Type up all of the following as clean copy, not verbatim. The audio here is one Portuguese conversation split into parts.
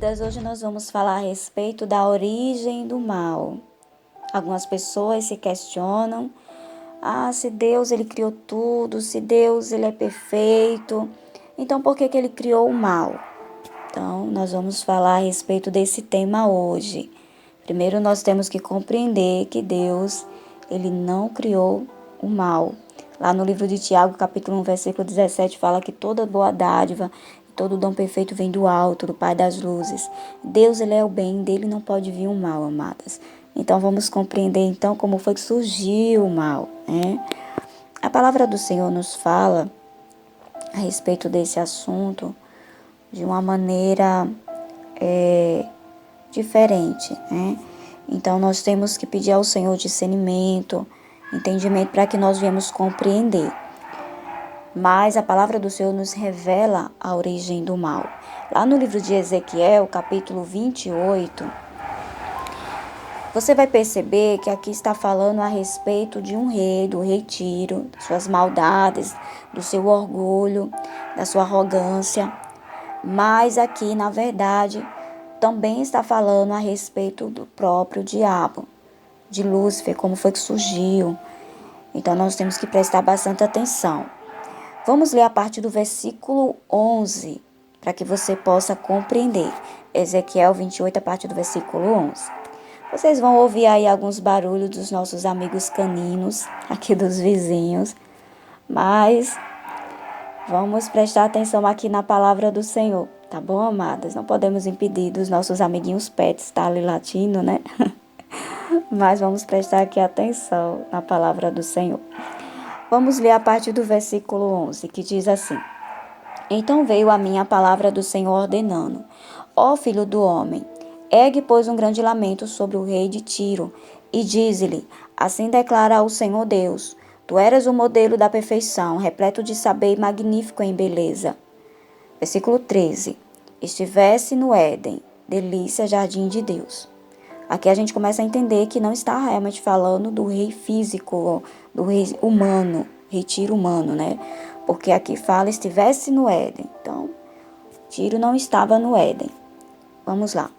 queridas, hoje nós vamos falar a respeito da origem do mal. Algumas pessoas se questionam, se Deus ele criou tudo, se Deus ele é perfeito, então por que ele criou o mal? Então nós vamos falar a respeito desse tema hoje. Primeiro nós temos que compreender que Deus ele não criou o mal. Lá no livro de Tiago, capítulo 1, versículo 17, fala que toda boa dádiva, todo dom perfeito vem do alto, do Pai das luzes. Deus, ele é o bem, dele não pode vir o mal, amadas. Então, vamos compreender, então, como foi que surgiu o mal, né? A palavra do Senhor nos fala a respeito desse assunto de uma maneira diferente, né? Então, nós temos que pedir ao Senhor discernimento, entendimento, para que nós venhamos compreender. Mas a palavra do Senhor nos revela a origem do mal. Lá no livro de Ezequiel, capítulo 28, você vai perceber que aqui está falando a respeito de um rei, do rei Tiro, das suas maldades, do seu orgulho, da sua arrogância. Mas aqui, na verdade, também está falando a respeito do próprio diabo, de Lúcifer, como foi que surgiu. Então nós temos que prestar bastante atenção. Vamos ler a partir do versículo 11, para que você possa compreender. Ezequiel 28, a partir do versículo 11. Vocês vão ouvir aí alguns barulhos dos nossos amigos caninos, aqui dos vizinhos, mas vamos prestar atenção aqui na palavra do Senhor, tá bom, amadas? Não podemos impedir dos nossos amiguinhos pets estar ali latindo, né? Mas vamos prestar aqui atenção na palavra do Senhor. Vamos ler a partir do versículo 11, que diz assim: Então veio a mim a palavra do Senhor ordenando: Ó filho do homem, ergue, pois, um grande lamento sobre o rei de Tiro, e dize-lhe: Assim declara o Senhor Deus: Tu eras o modelo da perfeição, repleto de saber e magnífico em beleza. Versículo 13: Estivesse no Éden, delícia, jardim de Deus. Aqui a gente começa a entender que não está realmente falando do rei físico, do rei humano, rei Tiro humano, né? Porque aqui fala estivesse no Éden. Então, Tiro não estava no Éden. Vamos lá.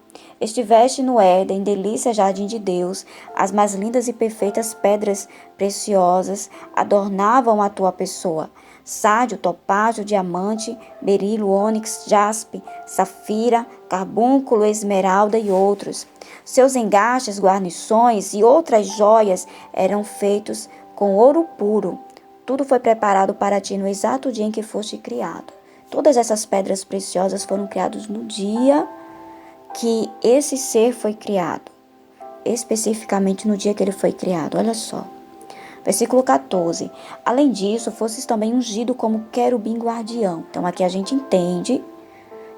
Estiveste no Éden, delícia, jardim de Deus, as mais lindas e perfeitas pedras preciosas adornavam a tua pessoa. Sárdio, topázio, diamante, berilo, ônix, jaspe, safira, carbúnculo, esmeralda e outros. Seus engastes, guarnições e outras joias eram feitos com ouro puro. Tudo foi preparado para ti no exato dia em que foste criado. Todas essas pedras preciosas foram criadas no dia que esse ser foi criado. Especificamente no dia que ele foi criado. Olha só. Versículo 14. Além disso, fosses também ungido como querubim guardião. Então aqui a gente entende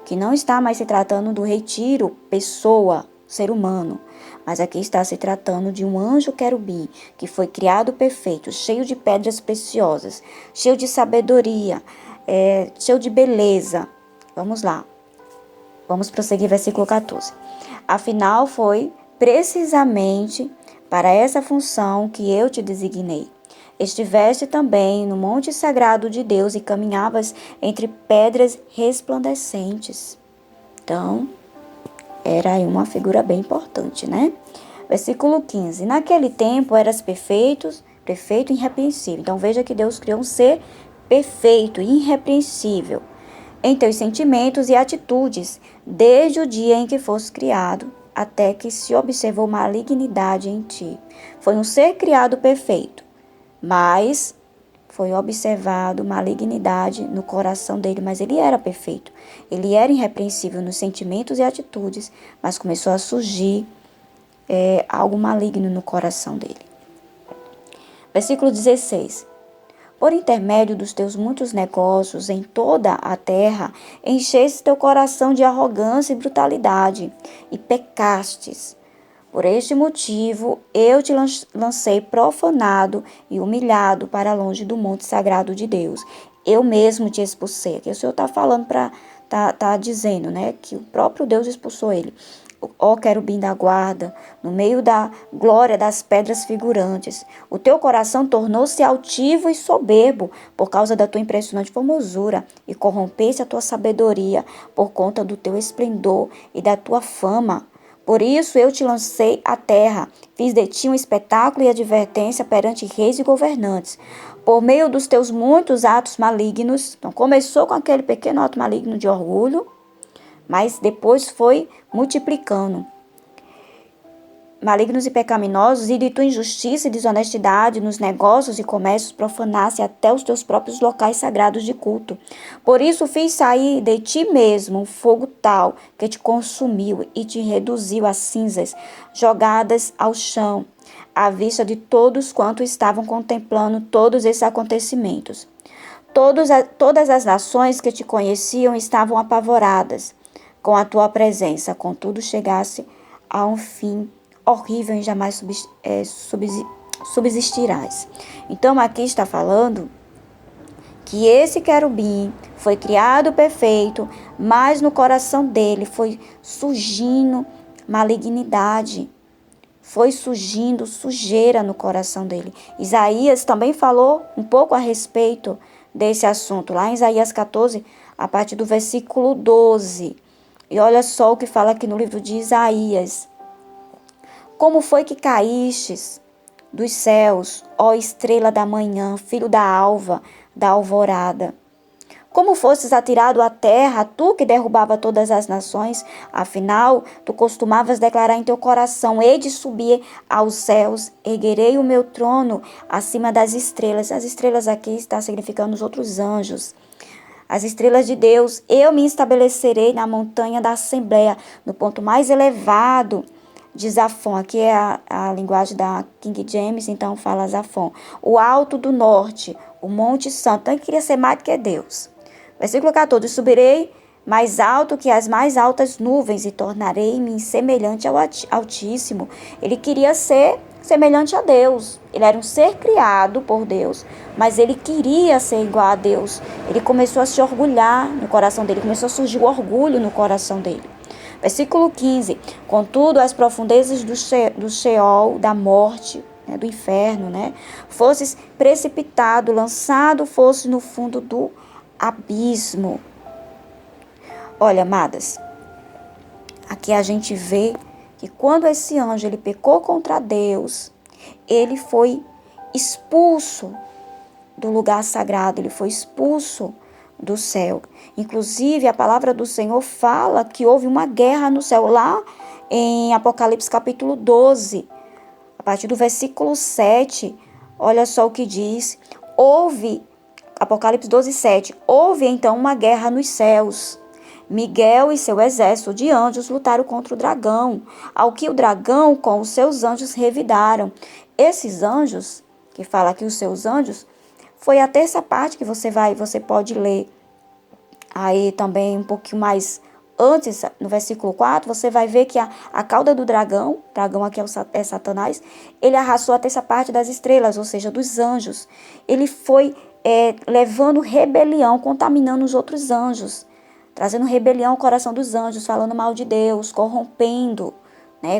que não está mais se tratando do rei Tiro, pessoa, ser humano, mas aqui está se tratando de um anjo querubim, que foi criado perfeito, cheio de pedras preciosas, cheio de sabedoria, cheio de beleza. Vamos lá. Vamos prosseguir, versículo 14. Afinal, foi precisamente para essa função que eu te designei. Estiveste também no monte sagrado de Deus e caminhavas entre pedras resplandecentes. Então, era aí uma figura bem importante, né? Versículo 15. Naquele tempo eras perfeito e irrepreensível. Então, veja que Deus criou um ser perfeito e irrepreensível em teus sentimentos e atitudes, desde o dia em que foste criado, até que se observou malignidade em ti. Foi um ser criado perfeito, mas foi observado malignidade no coração dele, mas ele era perfeito. Ele era irrepreensível nos sentimentos e atitudes, mas começou a surgir algo maligno no coração dele. Versículo 16. Por intermédio dos teus muitos negócios em toda a terra, encheste teu coração de arrogância e brutalidade, e pecastes. Por este motivo, eu te lancei profanado e humilhado para longe do monte sagrado de Deus. Eu mesmo te expulsei. Aqui o Senhor está falando tá dizendo, né, que o próprio Deus expulsou ele. ó querubim da guarda, no meio da glória das pedras figurantes. O teu coração tornou-se altivo e soberbo por causa da tua impressionante formosura, e corrompeste a tua sabedoria por conta do teu esplendor e da tua fama. Por isso eu te lancei à terra, fiz de ti um espetáculo e advertência perante reis e governantes. Por meio dos teus muitos atos malignos, então começou com aquele pequeno ato maligno de orgulho, mas depois foi multiplicando. Malignos e pecaminosos, e de tua injustiça e desonestidade nos negócios e comércios profanasse até os teus próprios locais sagrados de culto. Por isso fiz sair de ti mesmo um fogo tal que te consumiu e te reduziu a cinzas, jogadas ao chão, à vista de todos quantos estavam contemplando todos esses acontecimentos. Todas as nações que te conheciam estavam apavoradas com a tua presença, contudo chegasse a um fim horrível e jamais subsistirás. Então aqui está falando que esse querubim foi criado perfeito, mas no coração dele foi surgindo malignidade, foi surgindo sujeira no coração dele. Isaías também falou um pouco a respeito desse assunto, lá em Isaías 14, a partir do versículo 12. E olha só o que fala aqui no livro de Isaías. Como foi que caístes dos céus, ó estrela da manhã, filho da alva, da alvorada? Como fostes atirado à terra, tu que derrubava todas as nações? Afinal, tu costumavas declarar em teu coração: hei de subir aos céus, erguerei o meu trono acima das estrelas. As estrelas aqui está significando os outros anjos. As estrelas de Deus, eu me estabelecerei na montanha da Assembleia, no ponto mais elevado de Zafon. Aqui é a linguagem da King James, então fala Zafon. O alto do norte, o Monte Santo. Então ele queria ser mais do que Deus. Versículo 14. Subirei mais alto que as mais altas nuvens e tornarei-me semelhante ao Altíssimo. Ele queria ser semelhante a Deus. Ele era um ser criado por Deus, mas ele queria ser igual a Deus. Ele começou a se orgulhar no coração dele, começou a surgir o orgulho no coração dele. Versículo 15. Contudo, as profundezas do Sheol, da morte, do inferno, fosses precipitado, lançado fosse no fundo do abismo. Olha, amadas, aqui a gente vê que quando esse anjo ele pecou contra Deus, ele foi expulso do lugar sagrado, ele foi expulso do céu. Inclusive, a palavra do Senhor fala que houve uma guerra no céu, lá em Apocalipse capítulo 12, a partir do versículo 7, olha só o que diz. Apocalipse 12, 7, houve então uma guerra nos céus. Miguel e seu exército de anjos lutaram contra o dragão, ao que o dragão com os seus anjos revidaram. Esses anjos, que fala aqui os seus anjos, foi a terça parte que você pode ler. Aí também um pouquinho mais antes, no versículo 4, você vai ver que a cauda do dragão aqui é Satanás, ele arrasou a terça parte das estrelas, ou seja, dos anjos. Ele foi levando rebelião, contaminando os outros anjos, trazendo rebelião ao coração dos anjos, falando mal de Deus, corrompendo,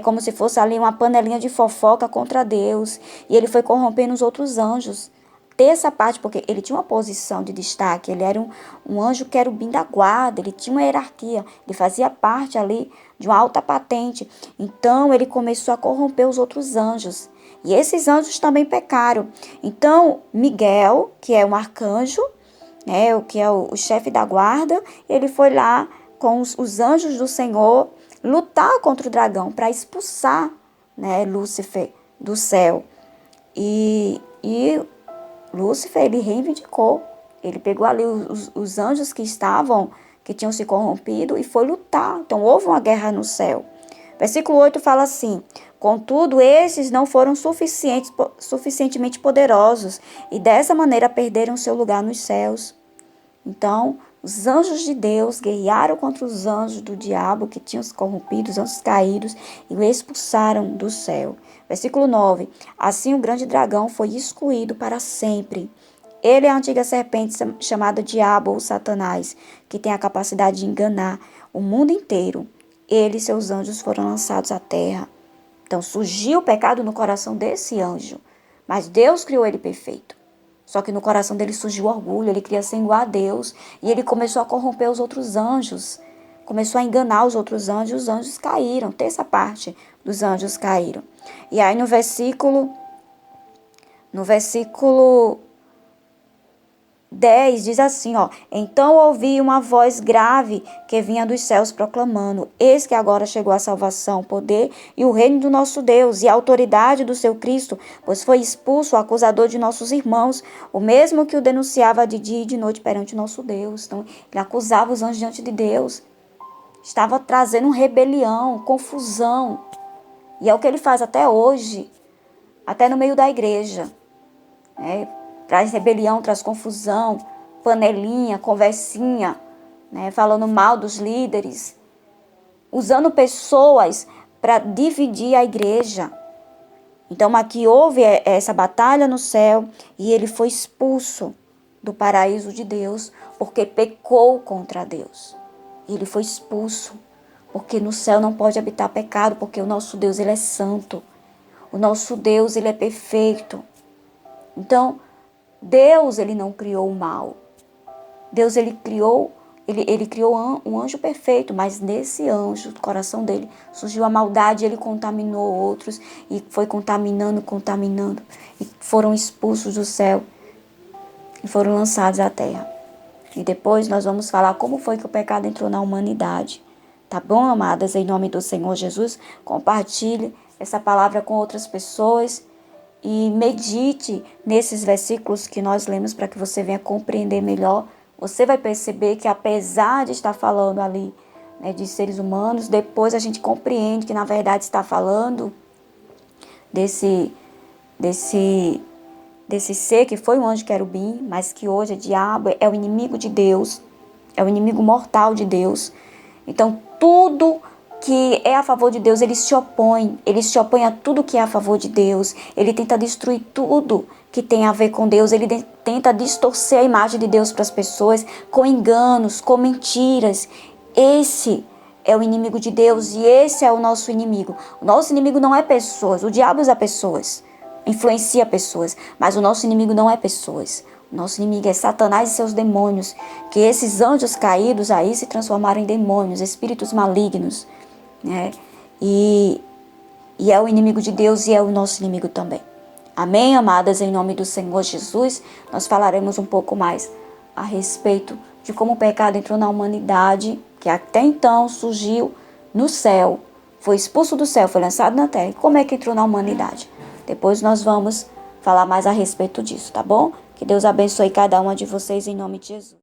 como se fosse ali uma panelinha de fofoca contra Deus. E ele foi corrompendo os outros anjos. Terça parte, porque ele tinha uma posição de destaque, ele era um anjo querubim da guarda, ele tinha uma hierarquia, ele fazia parte ali de uma alta patente. Então ele começou a corromper os outros anjos. E esses anjos também pecaram. Então Miguel, que é um arcanjo, que é o chefe da guarda, ele foi lá com os anjos do Senhor lutar contra o dragão para expulsar, Lúcifer do céu. E Lúcifer, ele reivindicou. Ele pegou ali os anjos que tinham se corrompido e foi lutar. Então houve uma guerra no céu. Versículo 8 fala assim: contudo, esses não foram suficientemente poderosos e dessa maneira perderam seu lugar nos céus. Então, os anjos de Deus guerrearam contra os anjos do diabo que tinham se corrompido, os anjos caídos, e o expulsaram do céu. Versículo 9. Assim o grande dragão foi excluído para sempre. Ele é a antiga serpente chamada Diabo ou Satanás, que tem a capacidade de enganar o mundo inteiro. ele e seus anjos foram lançados à terra. Então surgiu o pecado no coração desse anjo, mas Deus criou ele perfeito. Só que no coração dele surgiu orgulho, ele queria ser igual a Deus, e ele começou a corromper os outros anjos, começou a enganar os outros anjos, e os anjos caíram, terça parte dos anjos caíram. E aí no versículo 10 diz assim, então ouvi uma voz grave que vinha dos céus proclamando, eis que agora chegou a salvação, o poder e o reino do nosso Deus e a autoridade do seu Cristo, pois foi expulso o acusador de nossos irmãos, o mesmo que o denunciava de dia e de noite perante o nosso Deus. Então ele acusava os anjos diante de Deus, estava trazendo rebelião, confusão, e é o que ele faz até hoje, até no meio da igreja, né? Traz rebelião, traz confusão, panelinha, conversinha, né? Falando mal dos líderes, usando pessoas para dividir a igreja. Então aqui houve essa batalha no céu e ele foi expulso do paraíso de Deus porque pecou contra Deus. Ele foi expulso porque no céu não pode habitar pecado, porque o nosso Deus ele é santo. O nosso Deus ele é perfeito. Então Deus, ele não criou o mal. Deus, ele criou um anjo perfeito, mas nesse anjo, do coração dele, surgiu a maldade, ele contaminou outros, e foi contaminando, e foram expulsos do céu, e foram lançados à terra. E depois nós vamos falar como foi que o pecado entrou na humanidade. Tá bom, amadas? Em nome do Senhor Jesus, compartilhe essa palavra com outras pessoas, e medite nesses versículos que nós lemos para que você venha compreender melhor. Você vai perceber que apesar de estar falando ali, né, de seres humanos, depois a gente compreende que na verdade está falando desse ser que foi um anjo querubim, mas que hoje é diabo, é o inimigo de Deus, é o inimigo mortal de Deus. Então tudo que é a favor de Deus, ele se opõe a tudo que é a favor de Deus, ele tenta destruir tudo que tem a ver com Deus, ele tenta distorcer a imagem de Deus para as pessoas, com enganos, com mentiras. Esse é o inimigo de Deus e esse é o nosso inimigo. O nosso inimigo não é pessoas, o diabo usa pessoas, influencia pessoas, mas o nosso inimigo não é pessoas. O nosso inimigo é Satanás e seus demônios, que esses anjos caídos aí se transformaram em demônios, espíritos malignos, né? E é o inimigo de Deus e é o nosso inimigo também. Amém, amadas? Em nome do Senhor Jesus, nós falaremos um pouco mais a respeito de como o pecado entrou na humanidade, que até então surgiu no céu, foi expulso do céu, foi lançado na terra. E como é que entrou na humanidade? Depois nós vamos falar mais a respeito disso, tá bom? Que Deus abençoe cada uma de vocês em nome de Jesus.